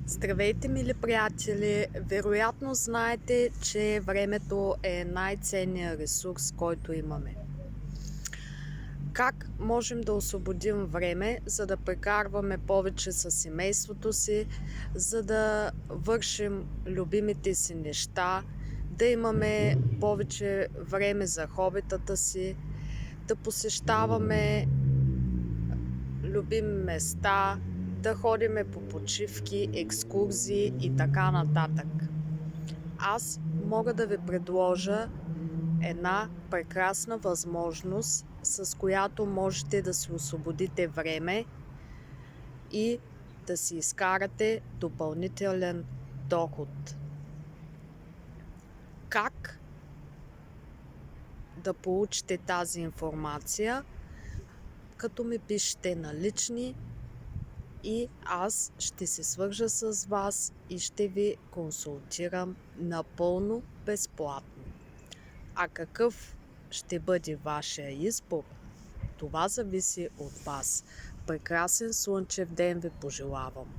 Здравейте, мили приятели! Вероятно знаете, че времето е най-ценният ресурс, който имаме. Как можем да освободим време, за да прекарваме повече със семейството си, за да вършим любимите си неща, да имаме повече време за хобитата си, да посещаваме любими места, да ходиме по почивки, екскурзии и така нататък. Аз мога да ви предложа една прекрасна възможност, с която можете да си освободите време и да си изкарате допълнителен доход. Как да получите тази информация? Като ми пишете на лични и аз ще се свържа с вас и ще ви консултирам напълно безплатно. А какъв ще бъде вашия избор? Това зависи от вас. Прекрасен слънчев ден ви пожелавам!